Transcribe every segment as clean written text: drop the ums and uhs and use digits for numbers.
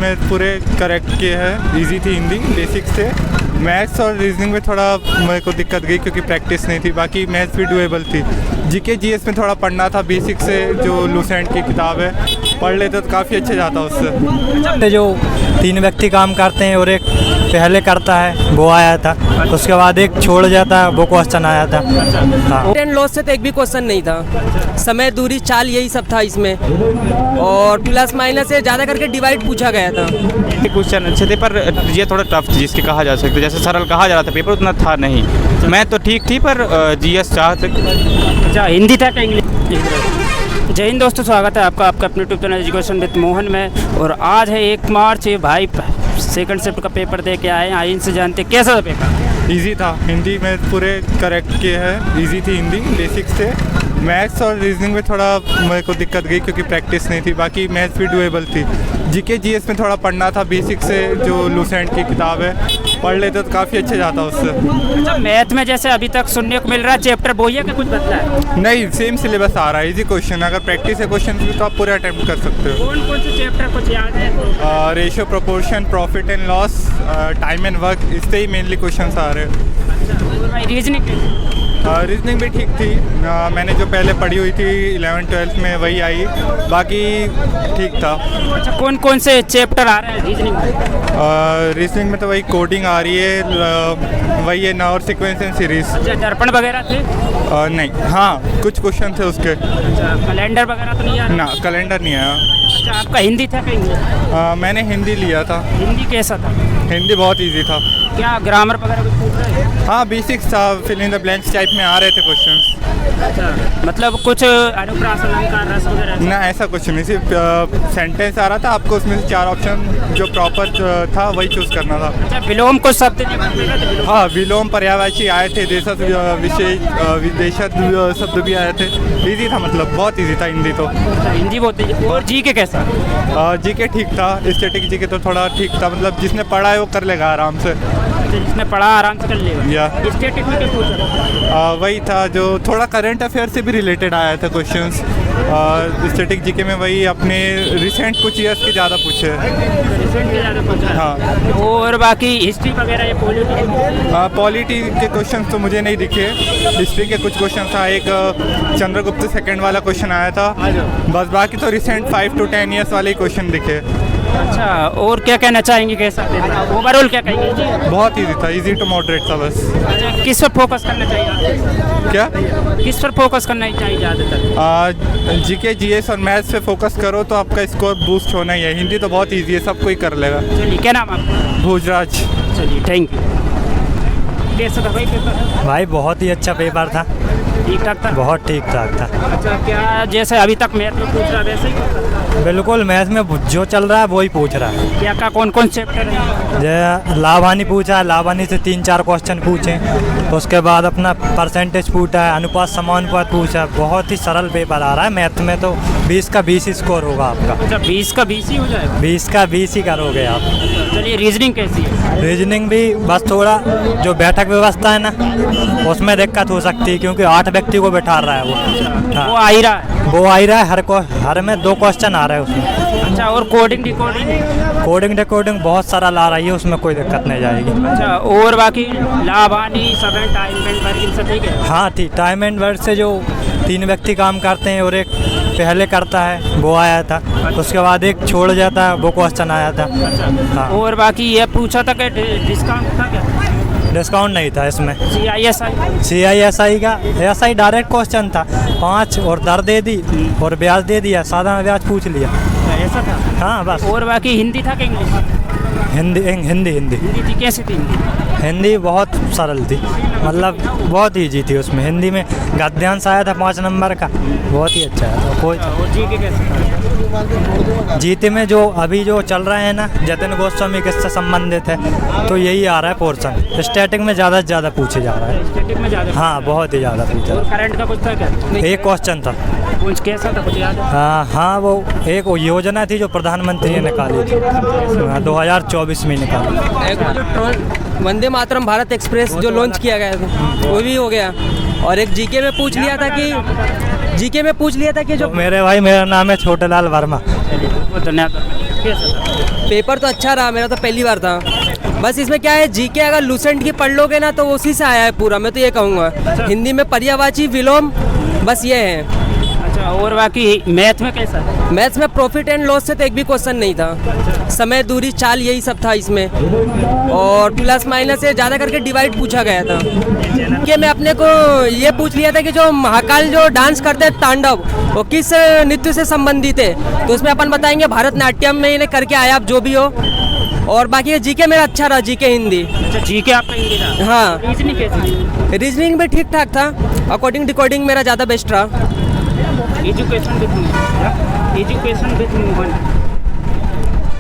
में पूरे करेक्ट किए हैं। इजी थी हिंदी, बेसिक से। मैथ्स और रीजनिंग में थोड़ा मेरे को दिक्कत गई क्योंकि प्रैक्टिस नहीं थी, बाकी मैथ्स भी डुएबल थी। जीके जीएस में थोड़ा पढ़ना था बेसिक से, जो लूसेंट की किताब है पढ़ लेते तो काफ़ी अच्छे जाता उससे। जो 3 व्यक्ति काम करते हैं और एक पहले करता है वो आया था, उसके बाद एक छोड़ जाता है वो क्वेश्चन आया था। हाँ, टेन लॉस से तो एक भी क्वेश्चन नहीं था। समय, दूरी, चाल यही सब था इसमें, और प्लस माइनस से ज़्यादा करके डिवाइड पूछा गया था। क्वेश्चन अच्छे थे पर ये थोड़ा टफ जिसके कहा जा सकता है, जैसे सरल कहा जा रहा था, पेपर उतना था नहीं। मैं तो ठीक थी पर जीएस चाहते। अच्छा, हिंदी था क्या इंग्लिश? जय हिंद दोस्तों, स्वागत है आपका अपने YouTube channel education with Mohan में। और आज है 1 मार्च, भाई सेकंड शिफ्ट का पेपर दे के आए हैं। इनसे जानते हैं कैसा था पेपर। इजी था, हिंदी में पूरे करेक्ट किए हैं। इजी थी हिंदी, बेसिक से। मैथ्स और रीजनिंग में थोड़ा मेरे को दिक्कत गई क्योंकि प्रैक्टिस नहीं थी, बाकी मैथ्स भी डुएबल थी। जीके जीएस में थोड़ा पढ़ना था बेसिक से, जो लूसेंट की किताब है पढ़ लेते तो काफ़ी अच्छे जाता उससे। अच्छा, मैथ में जैसे अभी तक सुनने को मिल रहा है चैप्टर वही है कि कुछ बदला है? नहीं, सेम सिलेबस आ रहा है। इजी क्वेश्चन, अगर प्रैक्टिस है क्वेश्चन की तो आप पूरे अटेम्प्ट कर सकते हो। कौन कौन से चैप्टर कुछ याद है? Ratio, proportion, profit and loss, time and work, इससे ही मेनली क्वेश्चन आ रहे हैं। रीजनिंग रीजनिंग भी ठीक थी। मैंने जो पहले पढ़ी हुई थी 11th-12th में वही आई, बाकी ठीक था। अच्छा, कौन कौन से चैप्टर आ रहे हैं रीजनिंग में? रीजनिंग में तो वही कोडिंग आ रही है, वही है ना, और सीक्वेंस एंड सीरीज। अच्छा, दर्पण वगैरह थे? नहीं, हाँ कुछ क्वेश्चन थे उसके। अच्छा, कैलेंडर वगैरह तो नहीं आ रहा? ना, कैलेंडर नहीं आया। अच्छा, आपका हिंदी था क्या इंग्लिश? मैंने हिंदी लिया था। हिंदी कैसा था? हिंदी बहुत इजी था। क्या ग्रामर वगैरह कुछ पूछ रहे हैं? हाँ, बेसिक्स था, fill in the blanks type में आ रहे थे क्वेश्चंस। अच्छा, मतलब कुछ अनुप्रास अलंकार रस वगैरह? ना, ऐसा कुछ नहीं, सिर्फ सेंटेंस आ रहा था, आपको उसमें से 4 ऑप्शन जो प्रॉपर था वही चूज़ करना था। अच्छा, विलोम कुछ शब्द नहीं? हाँ, विलोम, पर्यायवाची आए थे, देशज विशेष, विदेशज शब्द भी आए थे। इजी था, मतलब बहुत इजी था हिंदी तो। हिंदी बहुत है। और जी के कैसा? जीके ठीक था। स्टैटिक जीके तो थोड़ा ठीक था, मतलब जिसने पढ़ा है वो कर लेगा आराम से। जिसने पढ़ा आराम से कर लेगा। या स्टैटिक में क्या पूछा? वही था जो थोड़ा करंट अफेयर से भी रिलेटेड आया था क्वेश्चंस। स्टैटिक जीके में वही अपने रिसेंट कुछ ईयर्स के ज़्यादा पूछे। रिसेंट के ज़्यादा पूछा? हाँ। और बाकी हिस्ट्री वगैरह या पॉलिटी? पॉलिटी के क्वेश्चन तो मुझे नहीं दिखे। हिस्ट्री के कुछ क्वेश्चन था, एक चंद्रगुप्त सेकंड वाला क्वेश्चन आया था बस, बाकी तो रिसेंट 5 to 10 ईयर्स वाले ही क्वेश्चन दिखे। अच्छा, और क्या कहना चाहेंगे, कैसा ओवरऑल क्या कहेंगे? बहुत इजी था, इजी टू मॉडरेट था बस। अच्छा, किस पर फोकस करना चाहिए? क्या, किस पर फोकस करना चाहिए ज़्यादातर? जीके जीएस और मैथ्स पे फोकस करो तो आपका स्कोर बूस्ट होना ही है। हिंदी तो बहुत इजी है, सब कोई कर लेगा। चलिए, क्या नाम आपका? भोजराज। चलिए, थैंक यू। कैसा था भाई पेपर? भाई बहुत ही अच्छा पेपर था, ठीक ठाक था? बहुत ठीक ठाक था। अच्छा, क्या जैसे अभी तक मैथ में पूछ रहा है वैसे ही? बिल्कुल, मैथ में जो चल रहा है वही पूछ रहा है। क्या क्या कौन कौन चैप्टर है? जैसे लाभानी पूछा है, लाभानी से 3-4 क्वेश्चन पूछे, तो उसके बाद अपना परसेंटेज पूछा है, अनुपात समानुपात पूछा है। बहुत ही सरल पेपर आ रहा है। मैथ में तो 20 का 20 स्कोर होगा आपका। अच्छा, 20 का 20 ही हो जाएगा? 20 का 20 ही करोगे आप। चलिए, रीजनिंग कैसी है? रीजनिंग भी बस थोड़ा जो बैठक व्यवस्था है ना, उसमें दिक्कत हो सकती है क्योंकि 8 व्यक्ति को बैठा रहा है वो। हाँ, वो आ ही रहा है? वो आ ही रहा है, हर में 2 क्वेश्चन आ रहे हैं उसमें। अच्छा, और कोडिंग डिकोडिंग? कोडिंग डिकोडिंग बहुत सारा ला रही है, उसमें कोई दिक्कत नहीं जाएगी। अच्छा, और बाकी लाभानी, समय, टाइम एंड वर्क, इन सब ठीक है? हाँ ठीक, टाइम एंड वर्क से जो 3 व्यक्ति काम करते हैं और एक पहले करता है वो आया था, उसके बाद एक छोड़ जाता है वो क्वेश्चन आया था। हाँ, और बाकी ये पूछा था कि डिस्काउंट था क्या? डिस्काउंट नहीं था इसमें। CISI का SI डायरेक्ट क्वेश्चन था, 5 और दर दे दी और ब्याज दे दिया, साधारण ब्याज पूछ लिया। ऐसा था? हाँ बस। और बाकी हिंदी था कि इंग्लिश? हिंदी हिंदी थी। कैसी थी हिंदी? बहुत सरल थी, मतलब बहुत ईजी थी। उसमें हिंदी में गद्यांश आया था 5 नंबर का, बहुत ही अच्छा है। कोई और जीके कैसे था? जीते में जो अभी जो चल रहे हैं ना, जतिन गोस्वामी किससे संबंधित है, तो यही आ रहा है पोर्शन। स्टैटिक में ज़्यादा से ज़्यादा पूछे जा रहा है। स्टैटिक में ज़्यादा? हाँ, बहुत ही ज़्यादा पूछा। और करंट का कुछ था क्या? एक क्वेश्चन था। कुछ कैसा था, कुछ याद है? हाँ, वो एक योजना थी जो प्रधानमंत्री ने निकाली थी, 2024 में निकाली। एक जो वंदे मातरम भारत एक्सप्रेस जो लॉन्च किया गया था वो भी हो गया। और एक जीके में पूछ लिया था कि जो मेरे भाई, मेरा नाम है छोटेलाल वर्मा। बहुत धन्यवाद। कैसा था? पेपर तो अच्छा रहा, मेरा तो पहली बार था। बस इसमें क्या है, जीके अगर लूसेंट की पढ़ लोगे ना तो उसी से आया है पूरा, मैं तो ये कहूँगा। हिंदी में पर्यायवाची, विलोम, बस ये है। अच्छा, और बाकी मैथ में कैसा है? मैथ्स में प्रॉफिट एंड लॉस से तो एक भी क्वेश्चन नहीं था। समय, दूरी, चाल, यही सब था इसमें। और प्लस माइनस से ज़्यादा करके डिवाइड पूछा गया था कि मैं अपने को ये पूछ लिया था कि जो महाकाल जो डांस करते हैं तांडव, वो किस नृत्य से संबंधित है, तो उसमें अपन बताएंगे भरतनाट्यम में इन्हें करके आया, आप जो भी हो। और बाकी जीके मेरा अच्छा रहा, जीके हिंदी। अच्छा, जीके आपका हिंदी था? हाँ। रीजनिंग कैसी? रीजनिंग भी ठीक ठाक था, अकॉर्डिंग डिकोडिंग मेरा ज़्यादा बेस्ट रहा। Education with Mohan, education with Mohan.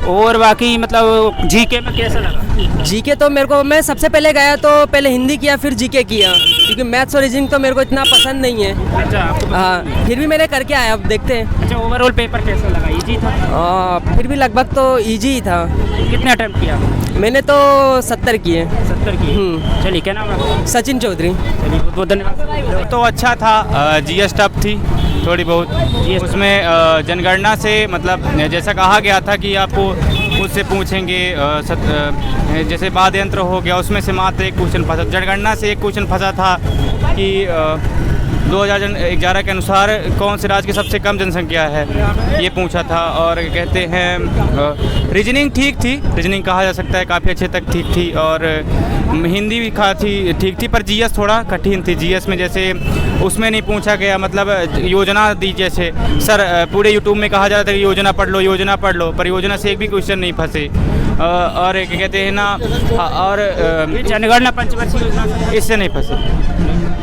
और बाकी मतलब जीके में कैसा लगा? जीके तो मेरे को, मैं सबसे पहले गया तो पहले हिंदी किया फिर जीके किया, क्योंकि मैथ्स और रीजनिंग तो मेरे को इतना पसंद नहीं है। अच्छा, आपको हाँ, फिर भी मैंने करके आया, अब देखते हैं। अच्छा, ओवरऑल पेपर कैसा लगा? इजी था? फिर भी लगभग तो इजी ही था। कितने अटेम्प्ट किया? मैंने तो 70 किए। 70 किए। चलिए, क्या नाम है? सचिन चौधरी। चलिए, बहुत बहुत धन्यवाद। तो अच्छा था। जीएस टफ थी थोड़ी बहुत। उसमें जनगणना से मतलब जैसा कहा गया था कि आपको मुझसे पूछेंगे, जैसे वाद्य यंत्र हो गया, उसमें से मात्र एक क्वेश्चन फंसा। जनगणना से एक क्वेश्चन फंसा था कि 2011 के अनुसार कौन से राज्य की सबसे कम जनसंख्या है, ये पूछा था। और कहते हैं रीजनिंग ठीक थी, रीजनिंग कहा जा सकता है काफ़ी अच्छे तक ठीक थी। और हिंदी भी खासी ठीक थी, पर जीएस थोड़ा कठिन थी। जीएस में जैसे उसमें नहीं पूछा गया, मतलब योजना दी, जैसे सर पूरे यूट्यूब में कहा जाता है कि योजना पढ़ लो, योजना पढ़ लो, पर योजना से एक भी क्वेश्चन नहीं फंसे। और क्या कहते हैं ना, और जनगणना पंचवर्षीय योजना इससे नहीं फंसे,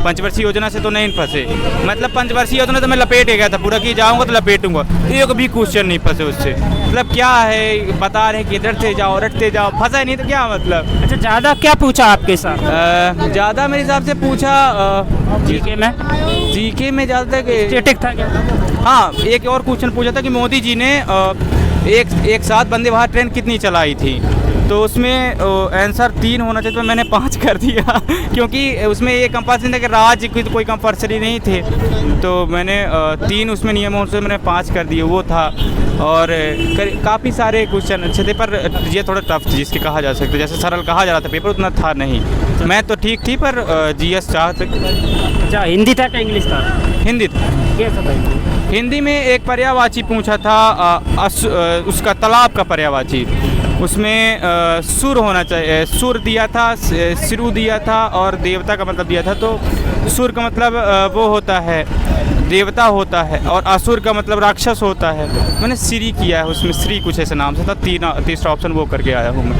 पंचवर्षीय योजना से तो नहीं फंसे। मतलब पंचवर्षीय योजना तो मैं लपेट गया था पूरा, कि जाऊंगा तो लपेटूंगा, एक भी क्वेश्चन नहीं फंसे उससे। मतलब क्या है, बता रहे कि इधर से जाओ, रटते जाओ, फंसा नहीं तो क्या मतलब। अच्छा, ज़्यादा क्या पूछा आपके साथ? ज़्यादा मेरे हिसाब से पूछा जीके में? जीके में ज़्यादा स्टैटिक था क्या? हाँ, एक और क्वेश्चन पूछा था कि मोदी जी ने एक साथ वंदे भारत ट्रेन कितनी चलाई थी, तो उसमें आंसर 3 होना चाहिए, तो मैंने 5 कर दिया क्योंकि उसमें ये कंपल्सरी था कि राज्य कोई कंपल्सरी नहीं थे, तो मैंने 3 उसमें नियमों से मैंने 5 कर दिए, वो था। और काफ़ी सारे क्वेश्चन अच्छे थे, पर ये थोड़ा टफ थी जिसके कहा जा सकता है। जैसे सरल कहा जा रहा था, पेपर उतना था नहीं। मैं तो ठीक थी, पर जीएस चाह सकते। अच्छा, हिंदी था क्या इंग्लिश था? हिंदी था। कैसा था? हिंदी में एक पर्यायवाची पूछा था, उसका तालाब का पर्यायवाची। उसमें सुर होना चाहिए, सुर दिया था, सिरु दिया था, और देवता का मतलब दिया था। तो सुर का मतलब वो होता है, देवता होता है, और असुर का मतलब राक्षस होता है। मैंने श्री किया है, उसमें श्री कुछ ऐसे नाम से था। तीसरा ऑप्शन वो करके आया हूँ मैं।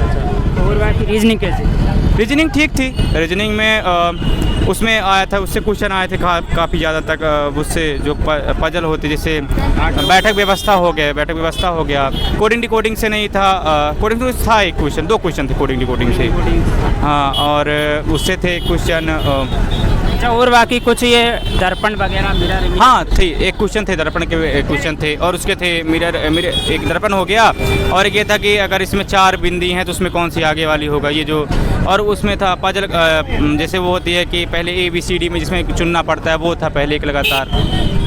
और बाकी रीजनिंग कैसे? रीजनिंग ठीक थी। रीजनिंग में उसमें आया था, उससे क्वेश्चन आए थे काफ़ी ज़्यादा तक। उससे जो पजल होती, जैसे बैठक व्यवस्था हो गया। कोडिंग डिकोडिंग से नहीं था, कोडिंग तो था एक क्वेश्चन, 2 क्वेश्चन थे कोडिंग डिकोडिंग से। हाँ, और उससे थे क्वेश्चन। अच्छा, और बाकी कुछ ये दर्पण वगैरह, मिरर? हाँ थे, एक क्वेश्चन थे, दर्पण के क्वेश्चन थे, और उसके थे मिरर। एक दर्पण हो गया, और ये था कि अगर इसमें 4 बिंदी हैं तो उसमें कौन सी आगे वाली होगा, ये जो। और उसमें था पजल, जैसे वो होती है कि पहले ABCD में जिसमें चुनना पड़ता है, वो था पहले एक लगातार।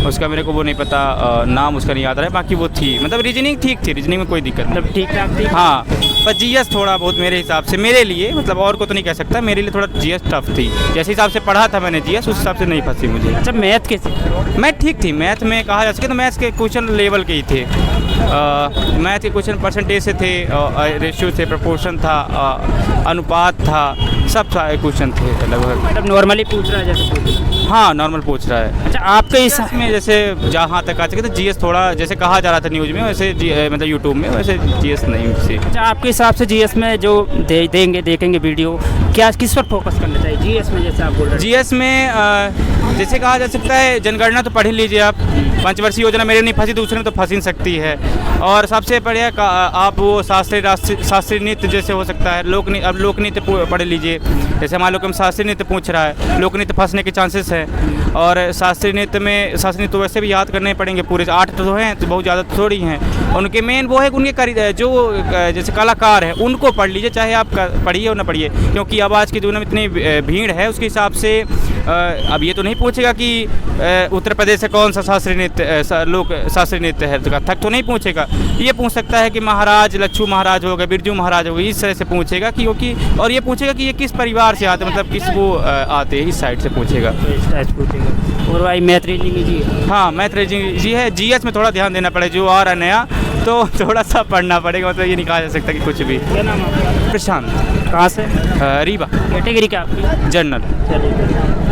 उसका मेरे को वो नहीं पता, नाम उसका नहीं याद रहा है, बाकी वो थी। मतलब रीजनिंग ठीक थी, रीजनिंग में कोई दिक्कत नहीं, ठीक ठाक थी। हाँ, पर जीएस थोड़ा बहुत मेरे हिसाब से, मेरे लिए, मतलब और को तो नहीं कह सकता, मेरे लिए थोड़ा जीएस टफ थी। जैसे हिसाब से पढ़ा था मैंने जीएस, उस हिसाब से नहीं फंसी मुझे। अच्छा, मैथ कैसे? मैथ ठीक थी। मैथ में कहा जा सके तो मैथ्स के क्वेश्चन लेवल के ही थे। मैथ के क्वेश्चन परसेंटेज से थे, रेशियो से, प्रोपोर्शन था, अनुपात था, सब सारे क्वेश्चन थे लगभग। मतलब नॉर्मली पूछ रहा है जैसे? हाँ, नॉर्मल पूछ रहा है। अच्छा, आपके हिसाब में जैसे जहाँ तक आ सके तो जीएस थोड़ा, जैसे कहा जा रहा था न्यूज़ में, वैसे मतलब यूट्यूब में, वैसे जीएस नहीं थी। अच्छा, आपके हिसाब से जीएस में जो देखेंगे वीडियो, क्या किस पर फोकस करना चाहिए जीएस में, जैसे आप बोल रहे हैं? जीएस में जैसे कहा जा सकता है, जनगणना तो पढ़ ही लीजिए आप। पंचवर्षीय योजना मेरे नहीं फंसी, दूसरे में तो फंस ही सकती है। और सबसे बढ़िया आप वो शास्त्रीय नृत्य जैसे हो सकता है, अब लोक नृत्य पढ़ लीजिए। जैसे हमारे लोग में शास्त्रीय नृत्य पूछ रहा है, लोक नृत्य फंसने के चांसेस हैं। और शास्त्रीय नृत्य तो वैसे भी याद करने पड़ेंगे पूरे, 8 तो हैं, तो बहुत ज़्यादा थोड़ी हैं। उनके मेन वो है, उनके जो जैसे कलाकार हैं उनको पढ़ लीजिए, चाहे आप पढ़िए और ना पढ़िए, क्योंकि आवाज़ की दुनिया में इतनी भीड़ है, उसके हिसाब से अब ये तो नहीं पूछेगा कि उत्तर प्रदेश से कौन सा शास्त्रीय नृत्य है, तो कथक तो नहीं पूछेगा। ये पूछ सकता है कि महाराज लच्छू महाराज हो गए, बिरजू महाराज हो गए, इस तरह से पूछेगा क्योंकि, और ये पूछेगा कि ये किस परिवार से आते, मतलब किस वो आते हैं, इस साइड से पूछेगा। और भाई मैथ रीजनिंग जी? हाँ मैथ रीजनिंग जी है। जीएस में थोड़ा ध्यान देना पड़ेगा, जो आ रहा है नया तो थोड़ा सा पढ़ना पड़ेगा, मतलब ये नहीं कहा जा सकता कि कुछ भी। क्या नाम है आपका? प्रशांत। कहाँ से? रीवा। कैटेगरी क्या आपकी? जनरल। चलिए।